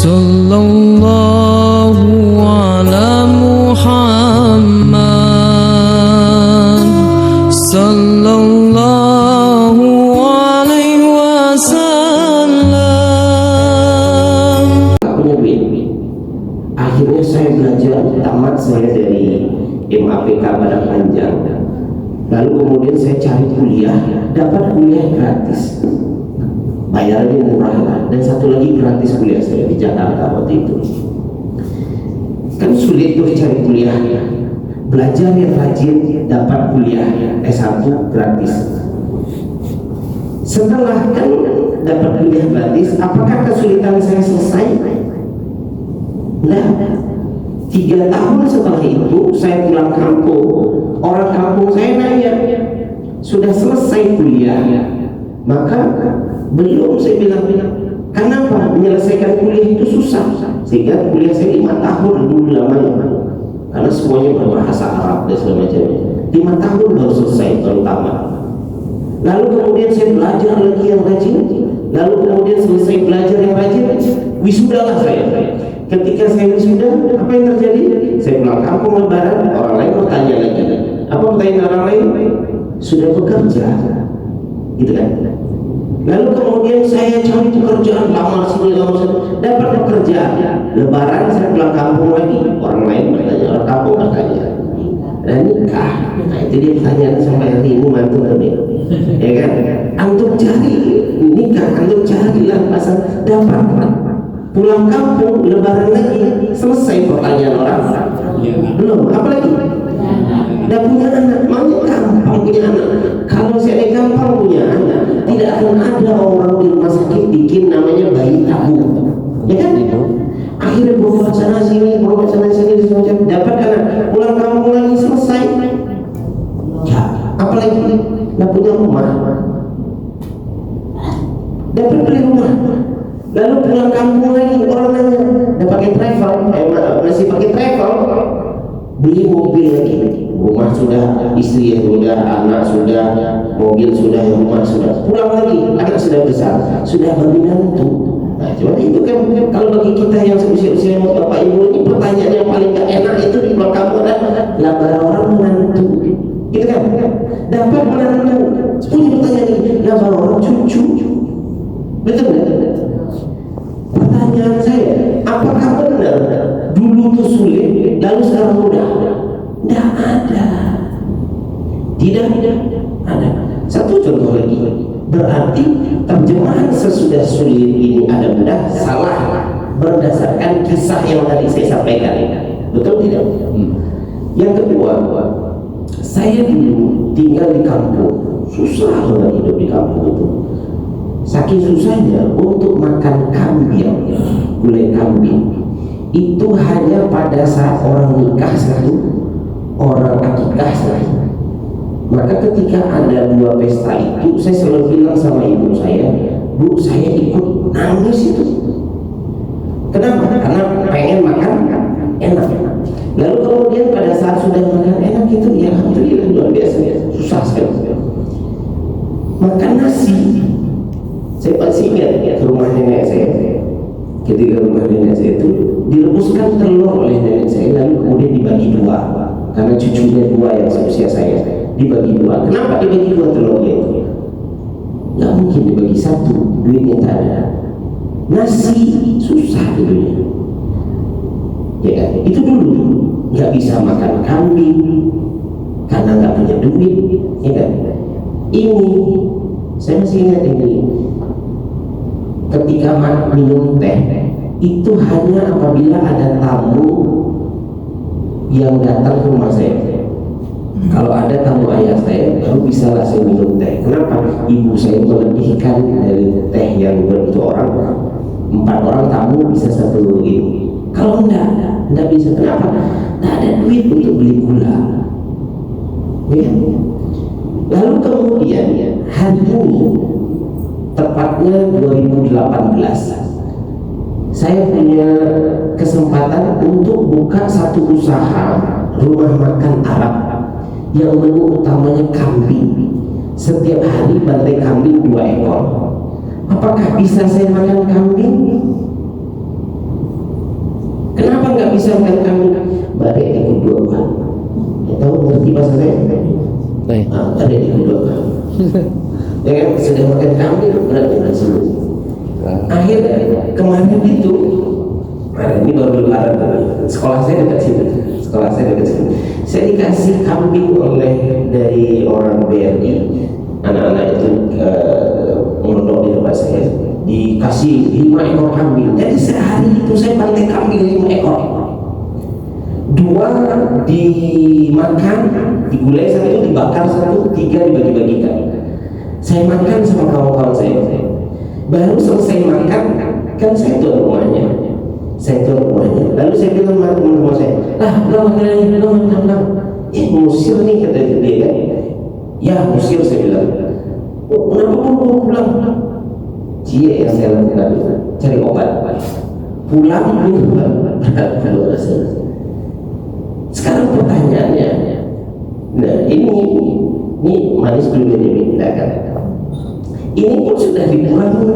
Sallallahu ala Muhammad Sallallahu alaihi wasallam. Punya duit. Akhirnya saya belajar, tamat saya dari MAPK Padang Panjang. Lalu kemudian saya cari kuliah, dapat kuliah gratis, bayarnya murah lah. Dan satu lagi gratis kuliah saya di Jakarta waktu itu. Kan sulit tuh cari kuliahnya. Belajar yang rajin, dapat kuliah S1 gratis. Setelah kan dapat kuliah gratis, apakah kesulitan saya selesai? Nah, 3 tahun setelah itu saya pulang kampung. Orang kampung saya nanya, sudah selesai kuliah? Maka belum, saya bilang. Kenapa? Menyelesaikan kuliah itu susah. Sehingga kuliah saya 5 tahun dulu lamanya, karena semuanya berbahasa Arab dan segala macamnya. 5 tahun baru selesai, baru tamat. Lalu kemudian saya belajar lagi yang rajin. Lalu kemudian selesai belajar yang rajin, wisudalah saya. Ketika saya wisuda, apa yang terjadi? Saya pulang kampung lebaran, orang lain bertanya lagi. Apa pertanyaan orang lain? Sudah bekerja, gitu kan? Lalu kemudian saya cari pekerjaan, lamar sini, dapat pekerjaan. Lebaran saya pulang kampung lagi, orang lain bertanya, orang kampung bertanya. Dan nikah, nah itu dia pertanyaan sampai hari ini mantu tadi, ya kan? Antum cari nikah, antum carilah pasal dapat. Pulang kampung, lebaran lagi, selesai pertanyaan orang. Belum, apalagi? Udah punya anak, mau gampang punya anak. Kalau saya gampang punya anak, tidak akan ada orang di rumah sakit bikin namanya bayi tabung, ya kan? Akhirnya bawa sana sini, semacam dapat anak, pulang kampung lagi selesai. Ya, apalagi? Udah punya rumah, dapat beli rumah. Lalu pulang kampung lagi, orang nanya, udah pakai travel, masih pakai travel, beli mobil lagi, rumah sudah, istri sudah, anak sudah, mobil sudah, rumah sudah, pulang lagi, anak sudah besar, sudah berminantu. Nah, cuma itu kan kalau bagi kita yang usia bapak ibu ini, pertanyaan yang paling gak enak itu di pulang kampung adalah lamar orang menantu, gitu kan? Dapat menantu, punya pertanyaan ini, lamar orang cucu, betul kan? Pertanyaan saya, apakah benar dulu itu sulit, lalu sekarang mudah? Tidak ada. Tidak ada. Satu contoh lagi, berarti terjemahan sesudah sulit ini ada mudah salah berdasarkan kisah yang tadi saya sampaikan. Betul tidak? Yang kedua, saya dulu tinggal di kampung, susah banget hidup di kampung itu. Saking susahnya untuk makan kambing, gulai kambing itu hanya pada saat orang nikah satu, orang akikah satu. Maka ketika ada 2 pesta itu, saya selalu bilang sama ibu saya, Bu, saya ikut nangis itu. Kenapa? Karena pengen makan enak. Lalu kemudian pada saat sudah makan enak itu, ya alhamdulillah luar biasa, susah sekali. Makan nasi. Saya masih ingat ke rumah nenek saya. Ketika rumah nenek saya itu direbuskan telur oleh nenek saya, lalu kemudian dibagi 2 karena cucunya 2 yang seusia saya, dibagi 2. Kenapa dibagi 2 telurnya itu? Nggak mungkin dibagi 1, duitnya tak ada. Nasi susah dulunya, ya kan? Itu dulu nggak bisa makan kambing karena nggak punya duit, ya kan? Ini saya masih ingat ini. Ketika minum teh itu hanya apabila ada tamu yang datang ke rumah saya. Kalau ada tamu ayah saya, baru bisa lah saya minum teh. Kenapa? Ibu saya melebihkan dari teh yang untuk orang 4 orang tamu bisa 1 ini. Kalau enggak bisa. Kenapa? Enggak ada duit untuk beli gula. Ya. Lalu kemudian hari ini, tepatnya 2018, saya punya kesempatan untuk buka satu usaha rumah makan Arab yang menu utamanya kambing. Setiap hari bantai kambing 2 ekor. Apakah bisa saya makan kambing? nggak bisa makan kambing? Badai di kedua. Ya, tahu ngerti bahasa saya? Baik. Badai di kedua. Ya kan, sudah makan kambing berarti sembuh. Akhirnya kemarin itu, ini baru lebaran, sekolah saya dekat sini. Saya dikasih kambing oleh dari orang BRI, anak-anak itu mondok di tempat saya, dikasih 5 ekor kambing. Jadi sehari itu saya bantai kambing 5 ekor. 2 dimakan, digulai, 1 dibakar, 1, 3 dibagi-bagikan. Saya makan sama kawan-kawan saya. Baru selesai makan, kan saya tuan rumahnya. Lalu saya bilang sama teman-teman saya, belum. Musir nih, kata dia kan. Ya musir, saya bilang. Oh, kenapa kamu pulang? Cie yang saya lakukan, cari obat. Pulang berat. Sekarang pertanyaannya, nah ini manis belum dipindahkan. Ini pun sudah dikurangi.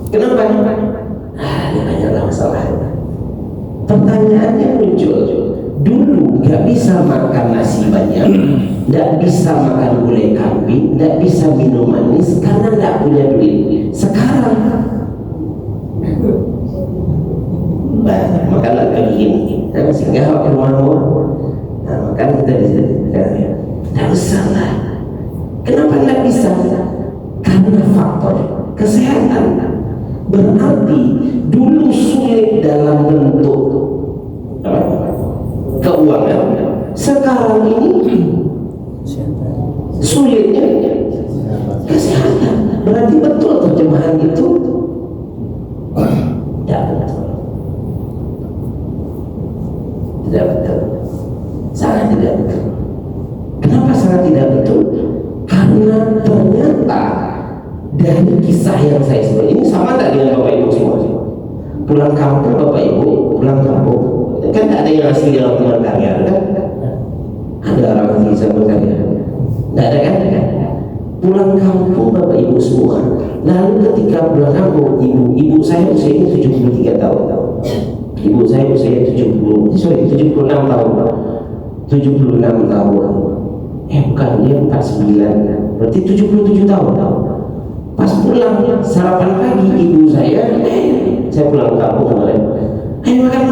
Kenapa? Ini banyaklah masalahnya. Pertanyaannya muncul. Dulu nggak bisa makan nasi banyak, nggak bisa makan gulai kambing, nggak bisa minum manis karena nggak punya duit. Sekarang makanlah begini, sehingga ke rumah-rumah. Makan kita di sini. Nggak usah lah. Kenapa nggak bisa? Karena faktor kesehatan. Berarti dulu sulit dalam bentuk keuangan, sekarang ini sulitnya kesehatan. Berarti betul terjemahan itu tidak betul, sangat tidak betul. Kenapa sangat tidak betul? Karena ternyata dari kisah yang saya sebut ini sama tak dengan Bapak Ibu semua? Pulang kampung Bapak Ibu, pulang kampung kan tak ada yang asli dalam teman karya, kan? Ada orang asli zaman karya? Tak ada kan? Pulang kampung Bapak Ibu semua. Lalu ketika pulang kampung, ibu saya usianya 73 tahun. Ibu saya usianya 76 tahun. 76 tahun. Bukan, dia 49. Berarti 77 tahun. Pas pulang sarapan pagi, ibu saya pulang kampung kemarin. Ayo makan.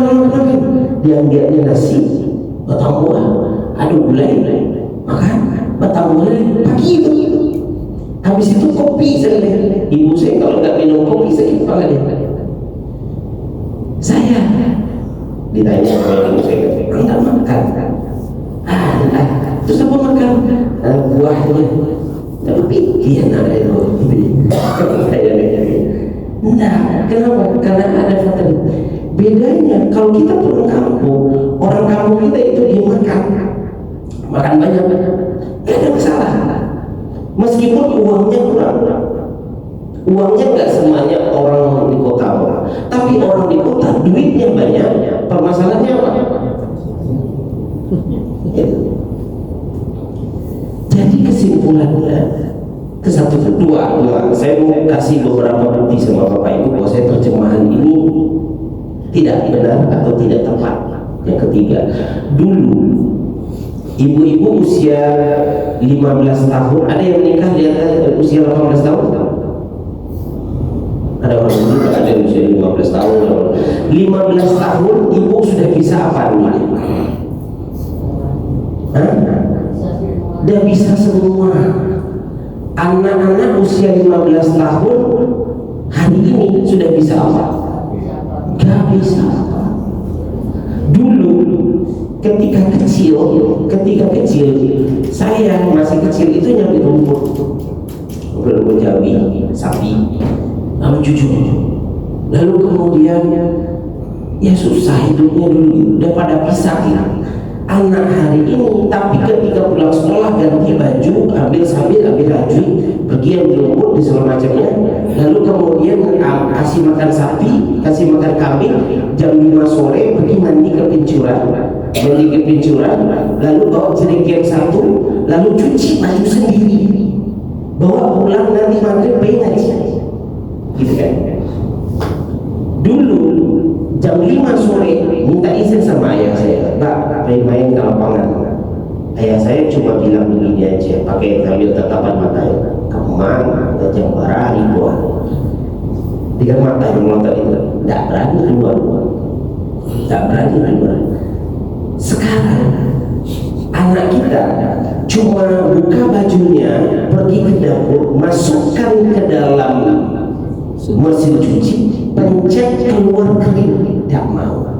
Dia nasi, batang buah, aduh gulai, makan batang buah pagi itu. Habis itu kopi saya. Ibu saya kalau nggak minum kopi saya kepala dia. Saya ditanya sama ibu saya, nggak makan. Terus apa makan? Buahnya. Tapi dia nak itu. Nah, kenapa? Karena ada faktor. Bedanya kalau kita pulang kampung, orang kampung kita itu dia makan banyak, nggak ada masalah. Meskipun uangnya kurang, uangnya nggak semuanya orang di kota, tapi orang di kota duitnya banyak. Permasalahannya apa? Jadi kesimpulannya ke satu kedua, saya mau kasih beberapa bukti sama Bapak Ibu bahwa saya terjemahan ini tidak benar atau tidak tepat. Yang ketiga, dulu ibu-ibu usia 15 tahun, ada yang menikah di atas usia 18 tahun? Ada orang yang ada usia 15 tahun. 15 tahun ibu sudah bisa apa dulu? Dia bisa semua. Anak-anak usia 15 tahun hari ini sudah bisa apa? Gak bisa. Dulu ketika kecil saya masih kecil itu nyambi rumput Jawi, sapi, lalu cucu, lalu kemudian ya susah hidupnya dulu, udah pada pisah ya. Anak hari ini, tapi ketika pulang sekolah ganti baju, ambil sabit, ambil rajin, pergi ambil rumput dan segala macamnya, lalu kemudian kasih makan sapi, kasih makan kambing, jam 5 sore pergi mandi ke pincuran, lalu bawa jerigen 1, lalu cuci baju sendiri, bawa pulang nanti maghrib pengen aja, gitu kan? Dulu jam 5 sore minta izin sama ayah saya, Pak, main-main ke lapangan. Ayah saya cuma bilang begini aja, pakai sambil tatapan matanya, kemana jam barah ribuan. Tiga mata yang melotot itu, tidak berani keluar, tidak berani keluar. Sekarang anak kita cuma buka bajunya, pergi ke dapur, masukkan ke dalam mesin cuci, pencet keluar kering, tidak mau.